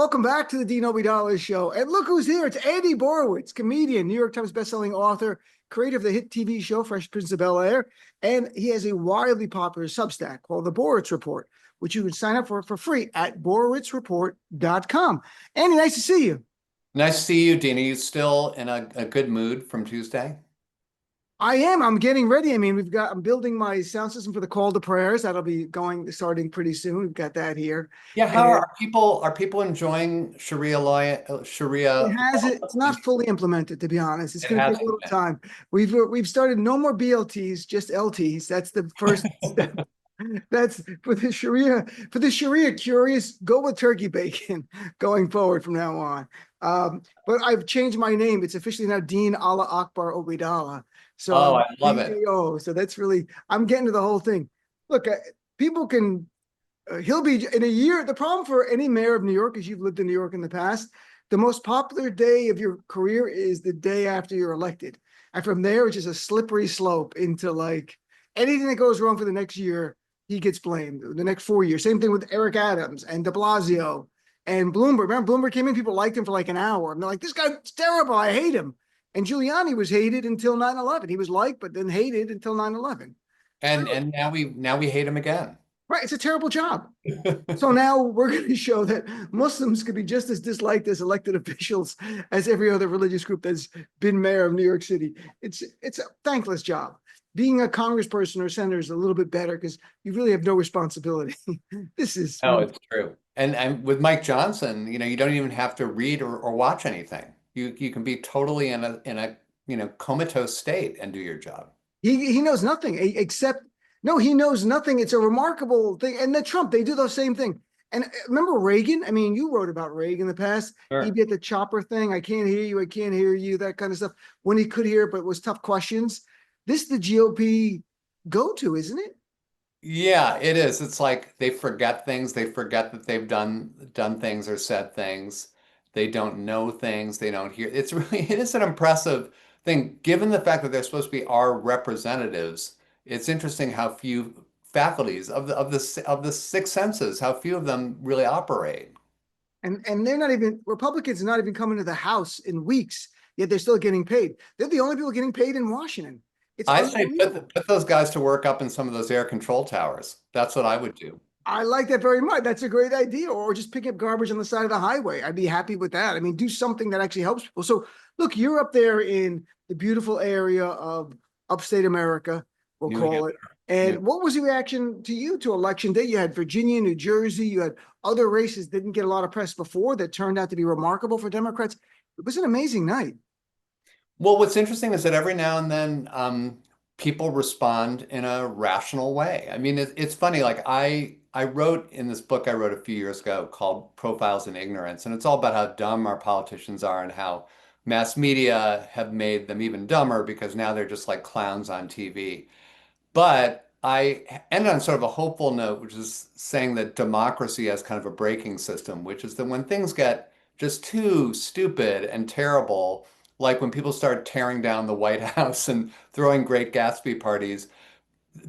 Welcome back to the Dean Obeidallah Show. And look who's here. It's Andy Borowitz, comedian, New York Times bestselling author, creator of the hit TV show Fresh Prince of Bel-Air. And he has a wildly popular Substack called The Borowitz Report, which you can sign up for free at borowitzreport.com. Andy, nice to see you. Nice to see you, Dean. Are you still in a good mood from Tuesday? I am. I'm getting ready. I mean, I'm building my sound system for the call to prayers. That'll be starting pretty soon. We've got that here. Yeah, how And are people enjoying Sharia law, it Sharia has law? it. It's not fully implemented, to be honest. It's It going to take a hasn't little time. We've started no more BLTs, just LTs. That's the first step. That's for the Sharia curious. Go with turkey bacon going forward from now on. But I've changed my name. It's officially now Dean Allah Akbar Obeidallah. So Oh, I'm I love it. DAO. So that's really I'm getting to the whole thing. Look, people can. He'll be in a year. The problem for any mayor of New York, as you've lived in New York in the past, the most popular day of your career is the day after you're elected. And from there, it's just a slippery slope into like anything that goes wrong for the next year, he gets blamed. The next 4 years. Same thing with Eric Adams and de Blasio and Bloomberg. Remember, Bloomberg came in, people liked him for like an hour. And they're like, this guy's terrible. I hate him. And Giuliani was hated until 9/11. He was liked, but then hated until 9/11. And now we hate him again. Right. It's a terrible job. So now we're going to show that Muslims could be just as disliked as elected officials as every other religious group that's been mayor of New York City. It's a thankless job. Being a congressperson or senator is a little bit better because you really have no responsibility. This is No, it's true. And with Mike Johnson, you don't even have to read or watch anything. You can be totally in a comatose state and do your job. he knows nothing except no, he knows nothing. It's a remarkable thing. And then Trump, they do the same thing. And remember Reagan? I mean, you wrote about Reagan in the past. He'd Sure. be at the chopper thing. I can't hear you. I can't hear you. That kind of stuff. When he could hear, but it was tough questions. This is the GOP go-to, isn't it? Yeah, it is. It's like they forget things. They forget that they've done things or said things. They don't know things. They don't hear. It's really it is an impressive thing, given the fact that they're supposed to be our representatives. It's interesting how few faculties of the six senses, how few of them really operate. And they're not even Republicans are not even coming to the House in weeks, yet they're still getting paid. They're the only people getting paid in Washington. It's I say unbelievable. put those guys to work up in some of those air control towers. That's what I would do. I like that very much. That's a great idea. Or just pick up garbage on the side of the highway. I'd be happy with that. I mean, do something that actually helps people. So, look, you're up there in the beautiful area of upstate America, we'll New call it. Hampshire. New And what was the reaction to you to election day? You had Virginia, New Jersey, you had other races that didn't get a lot of press before that turned out to be remarkable for Democrats. It was an amazing night. Well, what's interesting is that every now and then people respond in a rational way. I mean, it's funny. Like I wrote in this book I wrote a few years ago called Profiles in Ignorance, and it's all about how dumb our politicians are and how mass media have made them even dumber because now they're just like clowns on TV. But I ended on sort of a hopeful note, which is saying that democracy has kind of a braking system, which is that when things get just too stupid and terrible, like when people start tearing down the White House and throwing Great Gatsby parties,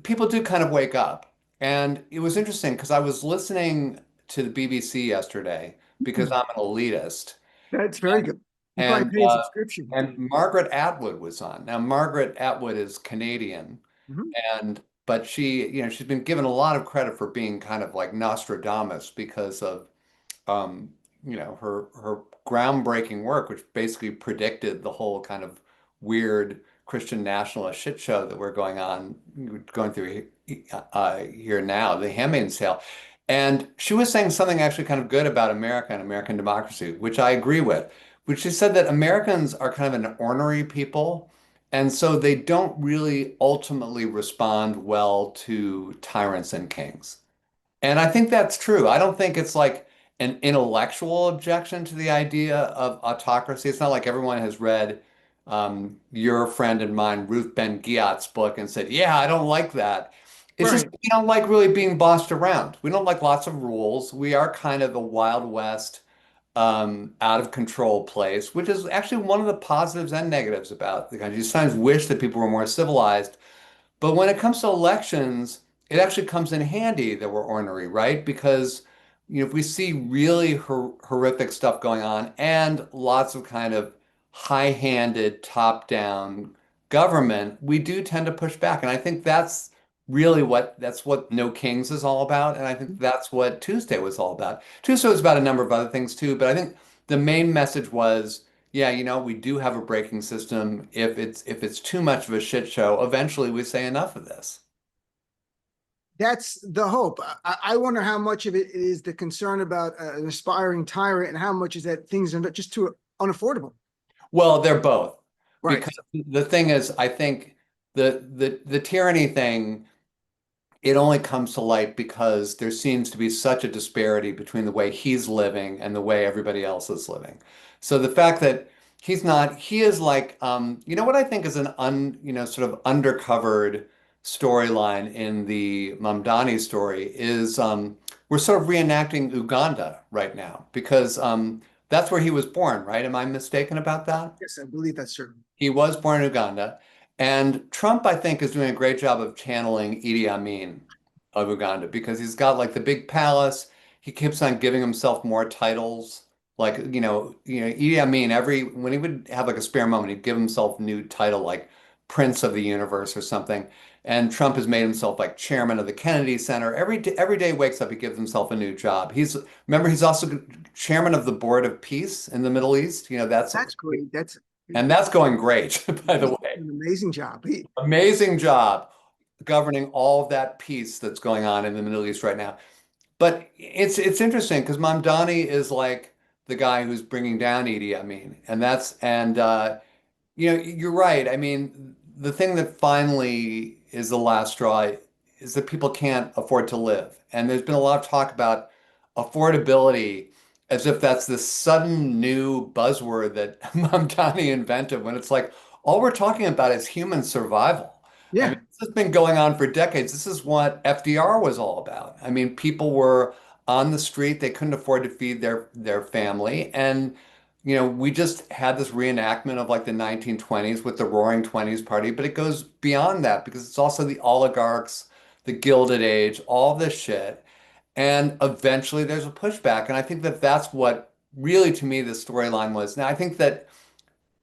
people do kind of wake up. And it was interesting because I was listening to the BBC yesterday because I'm an elitist. That's very good. You probably And pay a subscription. Margaret Atwood was on. Now, Margaret Atwood is Canadian, Mhm. and but she's been given a lot of credit for being kind of like Nostradamus because of her groundbreaking work, which basically predicted the whole kind of weird Christian nationalist shit show that we're going through here now, The Handmaid's Tale. And she was saying something actually kind of good about America and American democracy, which I agree with, which she said that Americans are kind of an ornery people. And so they don't really ultimately respond well to tyrants and kings. And I think that's true. I don't think it's like an intellectual objection to the idea of autocracy. It's not like everyone has read your friend and mine, Ruth Ben-Ghiat's book and said, yeah, I don't like that. It's just Right. we don't like really being bossed around. We don't like lots of rules. We are kind of the Wild West, out of control place, which is actually one of the positives and negatives about the country. You sometimes wish that people were more civilized. But when it comes to elections, it actually comes in handy that we're ornery, right? Because if we see really horrific stuff going on and lots of kind of high-handed, top-down government, we do tend to push back. And I think that's what No Kings is all about. And I think that's what Tuesday was all about. Tuesday was about a number of other things too, but I think the main message was, yeah, we do have a braking system. If it's too much of a shit show, eventually we say enough of this. That's the hope. I wonder how much of it is the concern about an aspiring tyrant and how much is that things are just too unaffordable. Well, they're both. Right. Because the thing is, I think the tyranny thing, it only comes to light because there seems to be such a disparity between the way he's living and the way everybody else is living. So the fact that he is like, what I think is sort of undercovered storyline in the Mamdani story is we're sort of reenacting Uganda right now because that's where he was born, right? Am I mistaken about that? Yes, I believe that's true. He was born in Uganda. And Trump, I think, is doing a great job of channeling Idi Amin of Uganda because he's got like the big palace. He keeps on giving himself more titles. Like, Idi Amin, when he would have like a spare moment, he'd give himself a new title like Prince of the Universe or something. And Trump has made himself like chairman of the Kennedy Center. Every day he wakes up, he gives himself a new job. He's also chairman of the Board of Peace in the Middle East. That's great. And that's going great, by the He's way. doing an amazing job. Amazing job governing all of that peace that's going on in the Middle East right now. But it's interesting because Mamdani is like the guy who's bringing down Idi Amin, you're right. I mean, the thing that finally is the last straw is that people can't afford to live, and there's been a lot of talk about affordability as if that's this sudden new buzzword that Mamdani invented when it's like all we're talking about is human survival. I Yeah. mean, this has been going on for decades. This is what FDR was all about. I mean, people were on the street, they couldn't afford to feed their family. And, we just had this reenactment of like the 1920s with the Roaring Twenties Party, but it goes beyond that because it's also the oligarchs, the Gilded Age, all this shit. And eventually there's a pushback. And I think that that's what really, to me, the storyline was. Now, I think that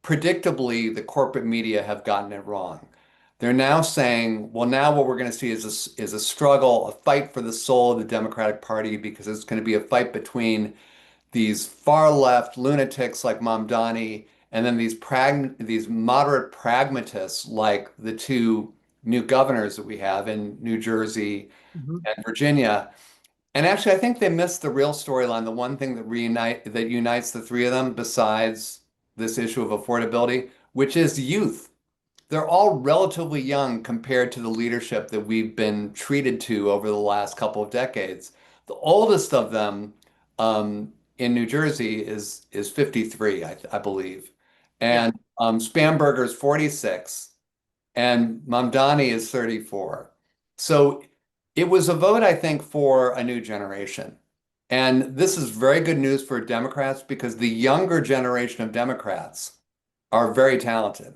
predictably, the corporate media have gotten it wrong. They're now saying, well, now what we're going to see is a struggle, a fight for the soul of the Democratic Party, because it's going to be a fight between these far left lunatics like Mamdani and then these moderate pragmatists like the two new governors that we have in New Jersey Mhm. and Virginia. And actually, I think they missed the real storyline, the one thing that unites the three of them, besides this issue of affordability, which is youth. They're all relatively young compared to the leadership that we've been treated to over the last couple of decades. The oldest of them in New Jersey is 53, I believe, Yeah. and Spamberger's 46 and Mamdani is 34. So it was a vote, I think, for a new generation. And this is very good news for Democrats because the younger generation of Democrats are very talented.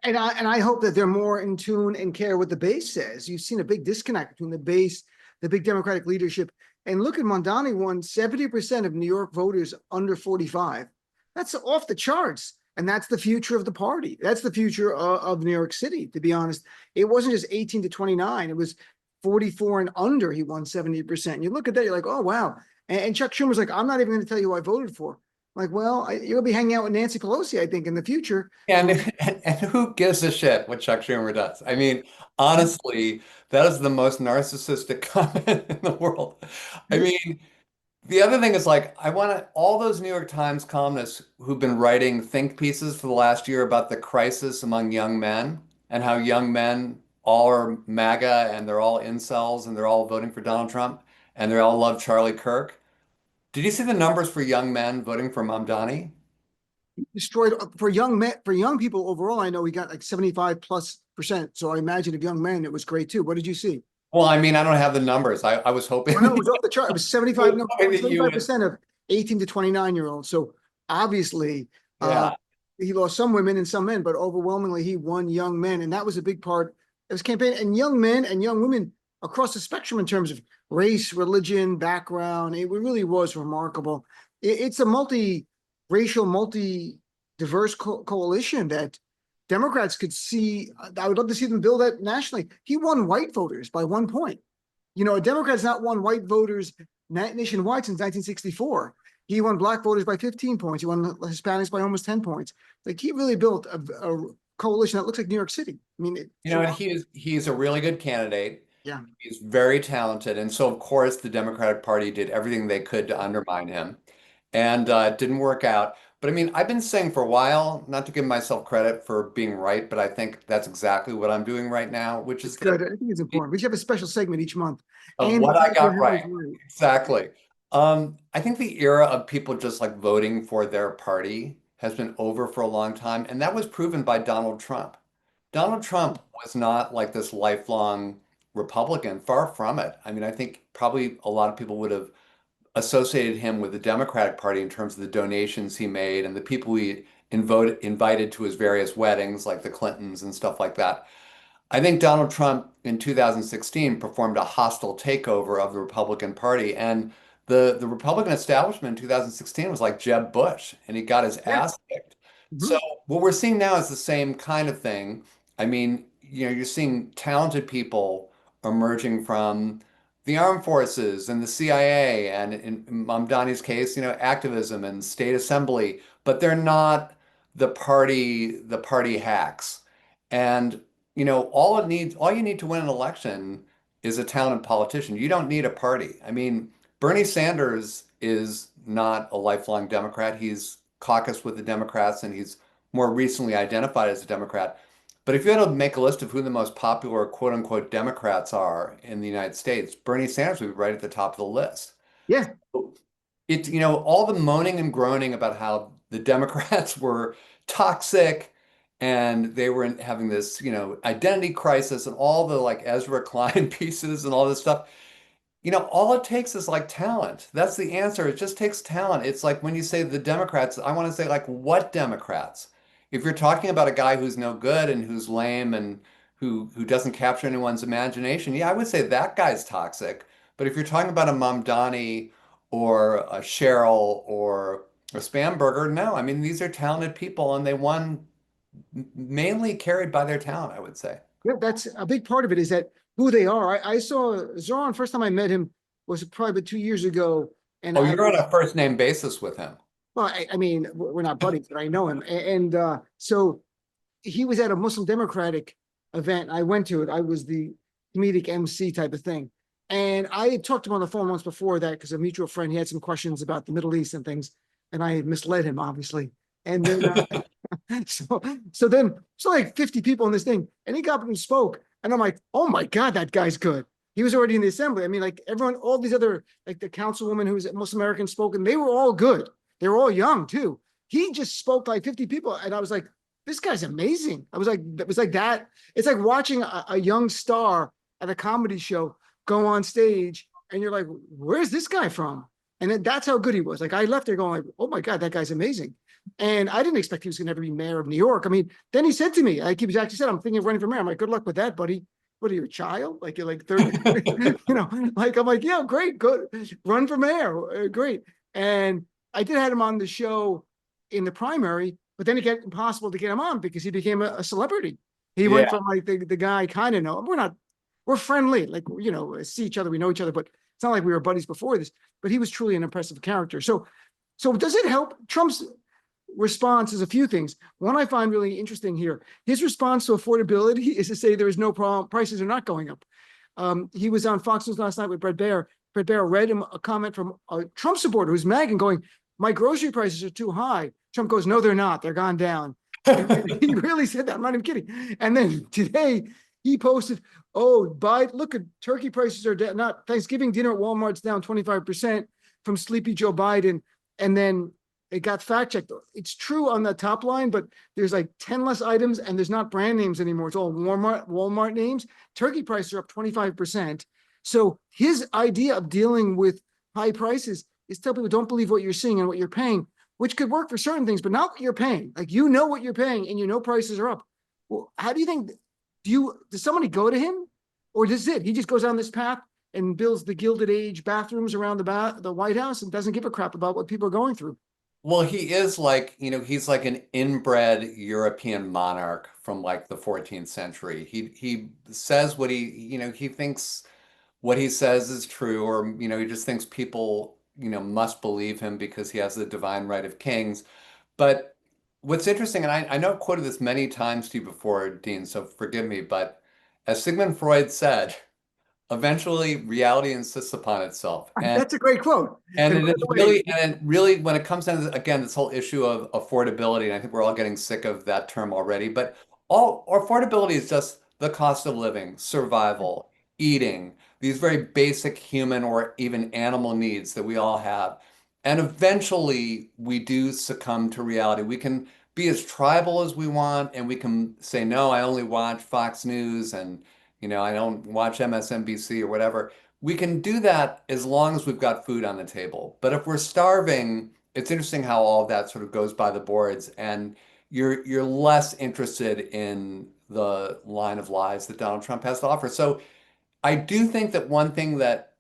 And I hope that they're more in tune and care what the base says. You've seen a big disconnect between the base, the big Democratic leadership, and look at Mondani won 70% of New York voters under 45. That's off the charts. And that's the future of the party. That's the future of New York City, to be honest. It wasn't just 18 to 29. It was 44 and under. He won 70%. You look at that, you're like, oh, wow. And Chuck Schumer's like, I'm not even going to tell you who I voted for. I'm like, well, you'll be hanging out with Nancy Pelosi, I think, in the future. And, and who gives a shit what Chuck Schumer does? I mean, honestly, that is the most narcissistic comment in the world. I mean, the other thing is like I want to all those New York Times columnists who've been writing think pieces for the last year about the crisis among young men and how young men all are MAGA and they're all incels and they're all voting for Donald Trump and they all love Charlie Kirk. Did you see the numbers for young men voting for Mamdani? Destroyed for young men, for young people overall. I know he got like 75+%. So I imagine if young men, it was great too. What did you see? Well, I mean, I don't have the numbers. I was hoping Oh, no, it was off the chart. It was 75, no, that you would, 75% of 18 to 29-year-olds. So obviously, yeah. he lost some women and some men, but overwhelmingly he won young men. And that was a big part of his campaign. And young men and young women across the spectrum in terms of race, religion, background. It really was remarkable. It's a multi-racial, multi-diverse coalition that Democrats could see. I would love to see them build that nationally. He won white voters by 1 point. You know, a Democrat's not won white voters nationwide since 1964. He won black voters by 15 points. He won Hispanics by almost 10 points. Like, he really built a coalition that looks like New York City. I mean, And he's a really good candidate. yeah, He's very talented. And so, of course, the Democratic Party did everything they could to undermine him. And it didn't work out. But I mean, I've been saying for a while, not to give myself credit for being right, but I think that's exactly what I'm doing right now, which it's is that good. I think it's important. We should have a special segment each month. of Andy what I got Borowitz, right. Exactly. I think the era of people just like voting for their party has been over for a long time, and that was proven by Donald Trump. Donald Trump was not like this lifelong Republican, far from it. I mean, I think probably a lot of people would have associated him with the Democratic Party in terms of the donations he made and the people he invited to his various weddings, like the Clintons and stuff like that. I think Donald Trump in 2016 performed a hostile takeover of the Republican Party, and the Republican establishment in 2016 was like Jeb Bush, and he got his Yeah. ass kicked. So Mhm. what we're seeing now is the same kind of thing. I mean, you're seeing talented people emerging from the armed forces and the CIA, and in Mamdani's case, activism and state assembly, but they're not the party hacks. And all you need to win an election is a talented politician. You don't need a party. I mean, Bernie Sanders is not a lifelong Democrat. He's caucused with the Democrats and he's more recently identified as a Democrat. But if you had to make a list of who the most popular quote unquote Democrats are in the United States, Bernie Sanders would be right at the top of the list. Yeah. All the moaning and groaning about how the Democrats were toxic and they were having this, identity crisis and all the like Ezra Klein pieces and all this stuff. All it takes is like talent. That's the answer. It just takes talent. It's like when you say the Democrats, I want to say like what Democrats? If you're talking about a guy who's no good and who's lame and who doesn't capture anyone's imagination, yeah, I would say that guy's toxic. But if you're talking about a Mamdani or a Cheryl or a Spamberger, no. I mean, these are talented people and they won mainly carried by their talent, I would say. Yeah, that's a big part of it, is that who they are. I saw Zoran, first time I met him was probably about 2 years ago. And Oh, you're on a first name basis with him. well, I mean, we're not buddies, but I know him. And so he was at a Muslim Democratic event. I went to it. I was the comedic MC type of thing. And I had talked to him on the phone once before that because a mutual friend, he had some questions about the Middle East and things. And I had misled him, obviously. And then, so like 50 people in this thing. And he got up and spoke. And I'm like, oh my God, that guy's good. He was already in the assembly. I mean, like everyone, all these other, like the councilwoman who was Muslim American spoke, and they were all good. They were all young too. He just spoke to like 50 people. And I was like, this guy's amazing. I was like, it was like that. It's like watching a young star at a comedy show go on stage and you're like, where's this guy from? And then that's how good he was. Like I left there going like, oh my God, that guy's amazing. And I didn't expect he was going to ever be mayor of New York. I mean, then he said to me, like he was actually said, I'm thinking of running for mayor. I'm like, good luck with that, buddy. What are you, a child? Like you're like 30, like I'm like, yeah, great, good. Run for mayor. Great. And I did have him on the show in the primary, but then it got impossible to get him on because he became a celebrity. He went Yeah. from like the guy kind of know, we're friendly, like, see each other, we know each other, but it's not like we were buddies before this, but he was truly an impressive character. So does it help? Trump's response is a few things. One I find really interesting here, his response to affordability is to say there is no problem, prices are not going up. He was on Fox News last night with Bret Baier. Bret Baier read him a comment from a Trump supporter who's mad and going, my grocery prices are too high. Trump goes, no, they're not. They're gone down. He really said that. I'm not even kidding. And then today he posted, oh, look at turkey prices are down. Not Thanksgiving dinner at Walmart's down 25% from Sleepy Joe Biden. And then it got fact checked. It's true on the top line, but there's like 10 less items and there's not brand names anymore. It's all Walmart names. Turkey prices are up 25%. So his idea of dealing with high prices is tell people don't believe what you're seeing and what you're paying, which could work for certain things, but not what you're paying. Like, what you're paying and prices are up. Well, how do you think, does somebody go to him Or this is it. He just goes down this path and builds the Gilded Age bathrooms around the White House and doesn't give a crap about what people are going through. Well, he is like, he's like an inbred European monarch from like the 14th century. He says what he thinks what he says is true, or he just thinks people, must believe him because he has the divine right of kings. But what's interesting, and I know I've quoted this many times to you before, Dean, so forgive me, but as Sigmund Freud said, eventually reality insists upon itself. And That's a great quote. and And it by is the way, really, and it really, when it comes down to, again, this whole issue of affordability, and I think we're all getting sick of that term already, but all affordability is just the cost of living, survival, eating, these very basic human or even animal needs that we all have. And eventually we do succumb to reality. We can be as tribal as we want, and we can say, no, I only watch Fox News and, I don't watch MSNBC or whatever. We can do that as long as we've got food on the table. But if we're starving, it's interesting how all of that sort of goes by the boards, and you're less interested in the line of lies that Donald Trump has to offer. So I do think that one thing that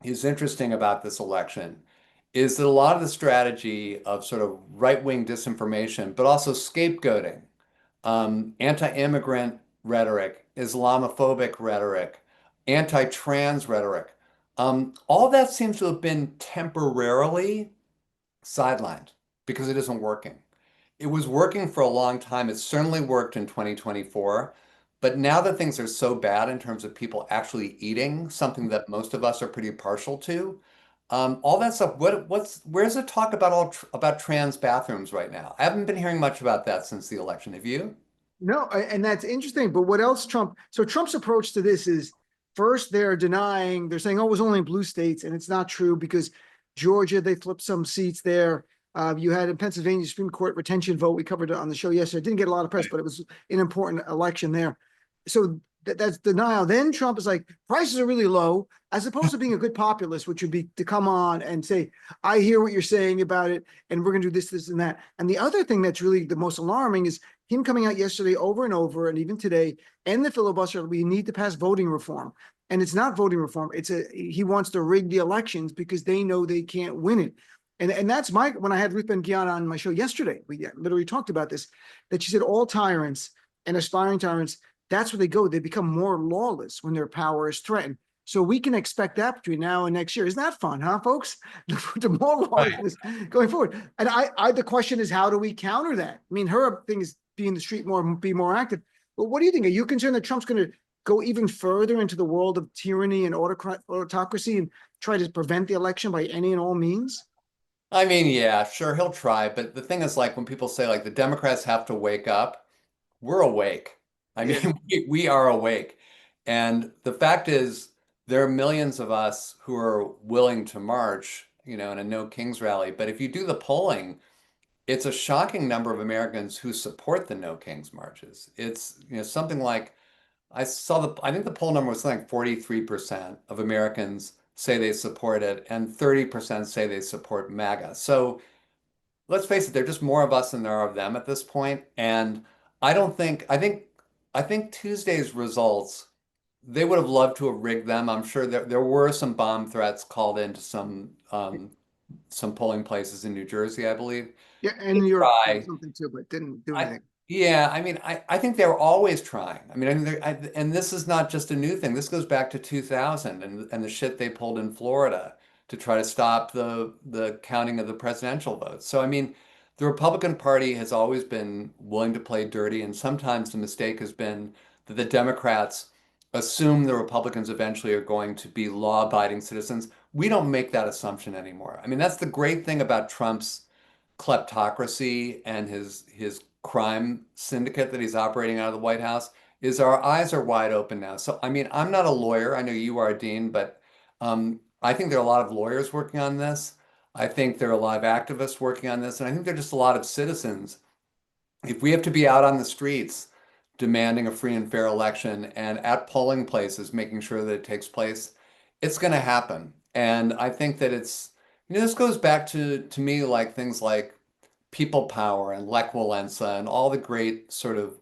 is interesting about this election is that a lot of the strategy of sort of right-wing disinformation, but also scapegoating, anti-immigrant rhetoric, Islamophobic rhetoric, anti-trans rhetoric. All that seems to have been temporarily sidelined because it isn't working. It was working for a long time. It certainly worked in 2024. But now that things are so bad in terms of people actually eating, something that most of us are pretty partial to, all that stuff. Where's the talk about about trans bathrooms right now? I haven't been hearing much about that since the election. Have you? no, and that's interesting. But what else so Trump's approach to this is first they're saying, oh, it was only in blue states. And it's not true because Georgia, they flipped some seats there. You had in Pennsylvania Supreme Court retention vote. We covered it on the show yesterday. It didn't get a lot of press, Right. but it was an important election there. So that's denial. Then Trump is like, prices are really low, as opposed to being a good populist, which would be to come on and say, I hear what you're saying about it, and we're going to do this, this, and that. And the other thing that's really the most alarming is him coming out yesterday over and over, and even today, and the filibuster, we need to pass voting reform. And it's not voting reform. He wants to rig the elections because they know they can't win it. And that's when I had Ruth Ben-Ghiat on my show yesterday, we literally talked about this, that she said all tyrants and aspiring tyrants, that's where they go. They become more lawless when their power is threatened. So we can expect that between now and next year. Isn't that fun, huh, folks? The more Right. lawlessness going forward. And the question is, how do we counter that? I mean, her thing is be in the street more, be more active. But what do you think? Are you concerned that Trump's going to go even further into the world of tyranny and autocracy and try to prevent the election by any and all means? I mean, yeah, sure, he'll try. But the thing is, like, when people say, like, the Democrats have to wake up, we're awake. I Yeah. mean, we are awake. And the fact is, there are millions of us who are willing to march, in a No Kings rally. But if you do the polling, it's a shocking number of Americans who support the No Kings marches. It's, something like I think the poll number was something like 43% of Americans say they support it, and 30% say they support MAGA. So let's face it, there are just more of us than there are of them at this point. And I don't think, I think Tuesday's results, they would have loved to have rigged them. I'm sure there were some bomb threats called into some polling places in New Jersey, I believe. Yeah, and They New York did try. something too, but didn't do I anything. yeah, I mean, I think they're always trying. I mean, and this is not just a new thing. This goes back to 2000 and the shit they pulled in Florida to try to stop the counting of the presidential votes. So I mean, the Republican Party has always been willing to play dirty, and sometimes the mistake has been that the Democrats assume the Republicans eventually are going to be law-abiding citizens. We don't make that assumption anymore. I mean, that's the great thing about Trump's kleptocracy and his crime syndicate that he's operating out of the White House is our eyes are wide open now. So, I mean, I'm not a lawyer. I know you are, Dean, but I think there are a lot of lawyers working on this. I think there are a lot of activists working on this, and I think there are just a lot of citizens. If we have to be out on the streets demanding a free and fair election and at polling places making sure that it takes place, it's going to happen. And I think that this goes back to me like things like people power and Lech Walesa and all the great sort of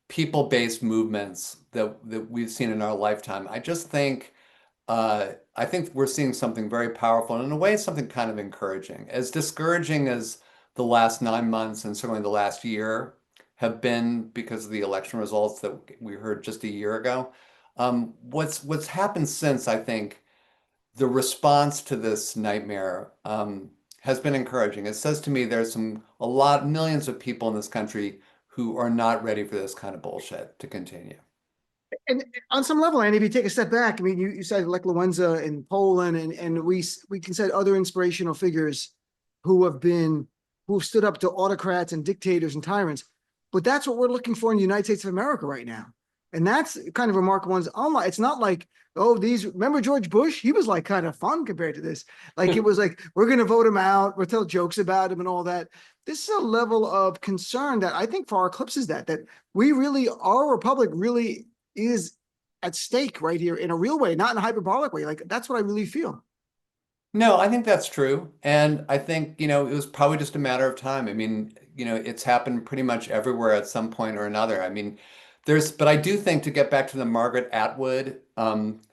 people-based movements that we've seen in our lifetime. I think we're seeing something very powerful, and in a way, something kind of encouraging. As discouraging as the last 9 months and certainly the last year have been because of the election results that we heard just a year ago. What's happened since, I think, the response to this nightmare has been encouraging. It says to me there's millions of people in this country who are not ready for this kind of bullshit to continue. And on some level, Andy, if you take a step back, I mean, you said Lech Walesa in Poland, and we can cite other inspirational figures who who've stood up to autocrats and dictators and tyrants. But that's what we're looking for in the United States of America right now. And that's kind of remarkable. It's not like, oh, remember George Bush? He was like kind of fun compared to this. Like it was like, we're going to vote him out, we'll tell jokes about him and all that. This is a level of concern that I think far eclipses that we really, our republic really is at stake right here in a real way, not in a hyperbolic way. Like that's what I really feel. No, I think that's true. And I think, it was probably just a matter of time. I mean, it's happened pretty much everywhere at some point or another. I mean, but I do think to get back to the Margaret Atwood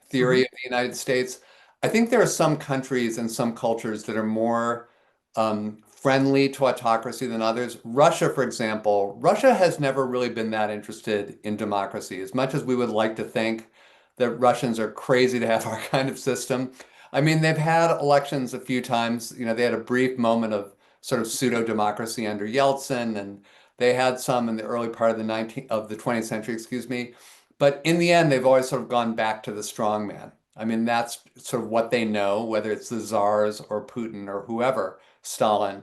theory Mhm. of the United States, I think there are some countries and some cultures that are more friendly to autocracy than others. Russia, for example, Russia has never really been that interested in democracy. As much as we would like to think that Russians are crazy to have our kind of system. I mean, they've had elections a few times. They had a brief moment of sort of pseudo-democracy under Yeltsin, and they had some in the early part of the 20th century, excuse me. But in the end, they've always sort of gone back to the strongman. I mean, that's sort of what they know, whether it's the czars or Putin or whoever, Stalin.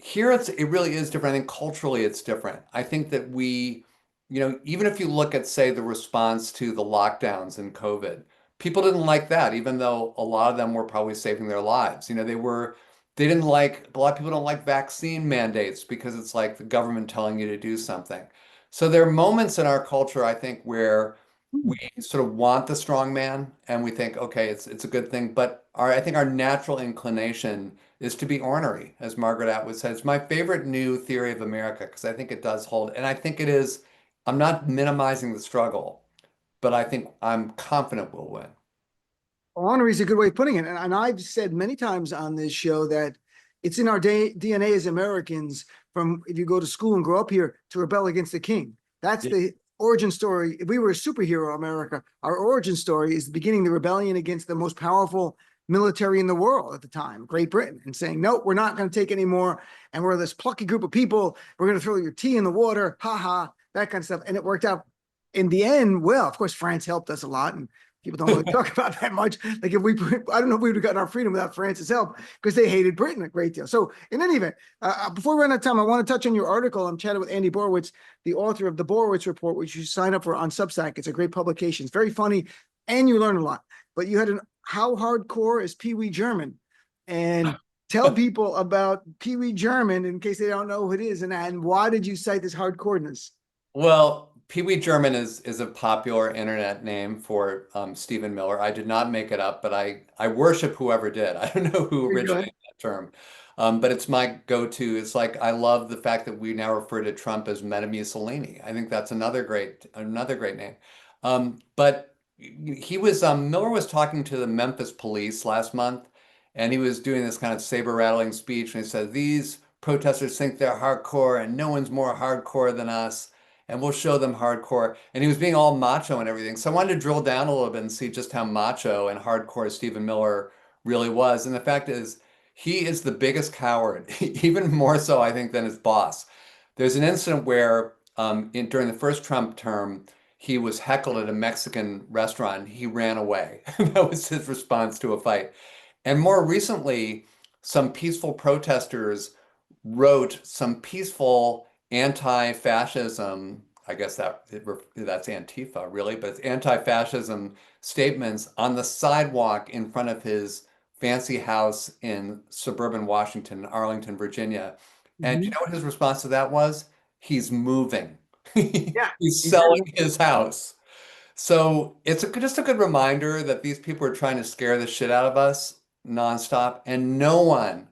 Here it really is different. I think culturally it's different. I think that even if you look at, say, the response to the lockdowns and COVID, people didn't like that, even though a lot of them were probably saving their lives. They didn't like, a lot of people don't like vaccine mandates because it's like the government telling you to do something. So there are moments in our culture, I think, where we sort of want the strong man and we think, okay, it's a good thing. But I think our natural inclination is to be ornery, as Margaret Atwood said. It's my favorite new theory of America because I think it does hold. And I think it is, I'm not minimizing the struggle, but I think I'm confident we'll win. Honor is a good way of putting it. And I've said many times on this show that it's in our DNA as Americans, from if you go to school and grow up here, to rebel against the king. That's Yeah. the origin story. If we were a superhero America, our origin story is beginning the rebellion against the most powerful military in the world at the time, Great Britain, and saying, no, we're not going to take any more. And we're this plucky group of people. We're going to throw your tea in the water. Ha ha, that kind of stuff. And it worked out in the end well. Of course, France helped us a lot. And people don't really talk about that much. Like I don't know if we would have gotten our freedom without France's help because they hated Britain a great deal. So in any event, before we run out of time, I want to touch on your article. I'm chatting with Andy Borowitz, the author of the Borowitz Report, which you sign up for on Substack. It's a great publication. It's very funny and you learn a lot. But you had how hardcore is Pee Wee German? And tell people about Pee Wee German in case they don't know who it is, and why did you cite this hardcoreness? Well, Pee Wee German is a popular internet name for Stephen Miller. I did not make it up, but I worship whoever did. I don't know who Very good. originated that term, but it's my go-to. It's like I love the fact that we now refer to Trump as Meta Mussolini. I think that's another great name. But Miller was talking to the Memphis police last month, and he was doing this kind of saber-rattling speech, and he said, "These protesters think they're hardcore, and no one's more hardcore than us." And we'll show them hardcore. And he was being all macho and everything. So I wanted to drill down a little bit and see just how macho and hardcore Stephen Miller really was. And the fact is, he is the biggest coward, even more so, I think, than his boss. There's an incident where during the first Trump term, he was heckled at a Mexican restaurant. He ran away. That was his response to a fight. And more recently, some peaceful protesters wrote some peaceful anti-fascism, I guess that's Antifa really, but it's anti-fascism statements on the sidewalk in front of his fancy house in suburban Washington, Arlington, Virginia. And do you Mhm. know what his response to that was? He's moving. Yeah, He's selling exactly. his house. So it's just a good reminder that these people are trying to scare the shit out of us nonstop, and no one,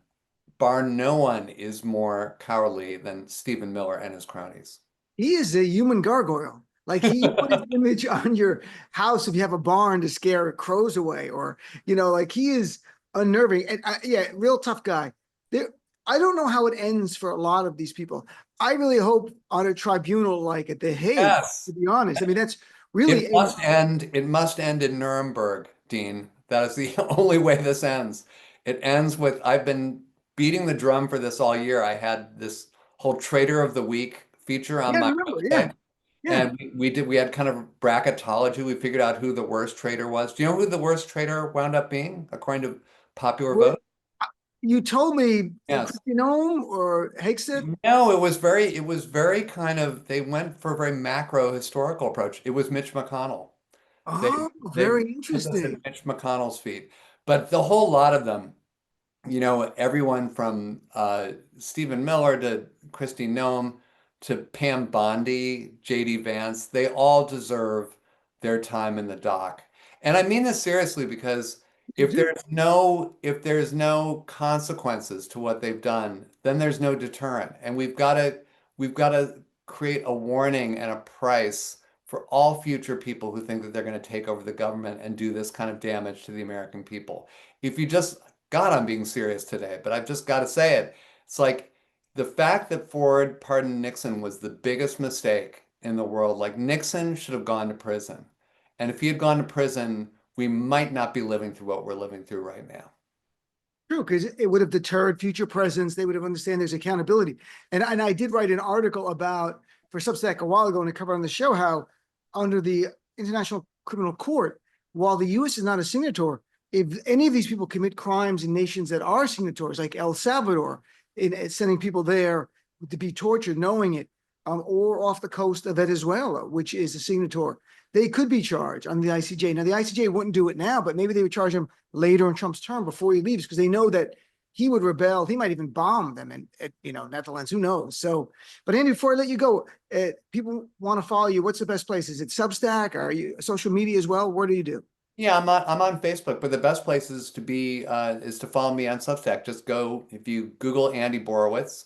bar no one, is more cowardly than Stephen Miller and his cronies. He is a human gargoyle. Like he put his image on your house if you have a barn to scare crows away, or like he is unnerving. And yeah, real tough guy. There, I don't know how it ends for a lot of these people. I really hope on a tribunal like at The Hague, to Yes. be honest. I mean, that's really a It must end in Nuremberg, Dean. That is the only way this ends. It ends with, I've been beating the drum for this all year. I had this whole Traitor of the Week feature on yeah, I my remember, yeah, website. yeah. And we had kind of bracketology. We figured out who the worst traitor was. Do you know who the worst traitor wound up being, according to popular Well, vote? you told me Yes. Christine Ohm or Hexet. No, it was very kind of, they went for a very macro historical approach. It was Mitch McConnell. They Oh, they very put this in interesting. Mitch McConnell's feet. But the whole lot of them, everyone from Stephen Miller to Kristi Noem to Pam Bondi, JD Vance, they all deserve their time in the dock. And I mean this seriously because You do. if there's no consequences to what they've done, then there's no deterrent. And we've got to create a warning and a price for all future people who think that they're going to take over the government and do this kind of damage to the American people. If you just God, I'm being serious today, but I've just got to say it. It's like the fact that Ford pardoned Nixon was the biggest mistake in the world. Like Nixon should have gone to prison. And if he had gone to prison, we might not be living through what we're living through right now. True, because it would have deterred future presidents. They would have understand there's accountability. And I did write an article about for Substack a while ago and I covered on the show how under the International Criminal Court, while the U.S. is not a signatory, if any of these people commit crimes in nations that are signatories, like El Salvador, in sending people there to be tortured, knowing it, or off the coast of Venezuela, which is a signatory, they could be charged on the ICJ. Now, the ICJ wouldn't do it now, but maybe they would charge him later in Trump's term before he leaves because they know that he would rebel. He might even bomb them in Netherlands. Who knows? So, but Andy, before I let you go, people want to follow you. What's the best place? Is it Substack? Are you social media as well? What do you do? Yeah, I'm on Facebook, but the best place is to follow me on Substack. Just go if you Google Andy Borowitz.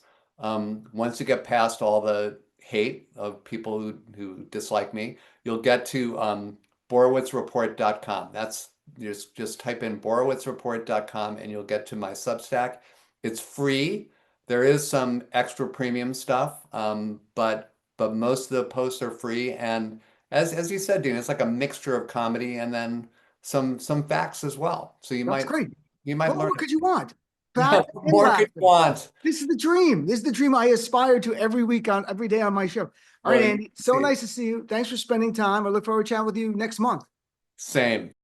Once you get past all the hate of people who dislike me, you'll get to borowitzreport.com. That's just type in borowitzreport.com and you'll get to my Substack. It's free. There is some extra premium stuff, but most of the posts are free. And as you said, Dean, it's like a mixture of comedy and then some facts as well. So you That's might great. you might What learn more could you want? yeah, Fact what and more could you laughter. want? This is the dream. This is the dream I aspire to every week on every day on my show. All right, Well, Andy. So nice to see you. Thanks for spending time. I look forward to chatting with you next month. same.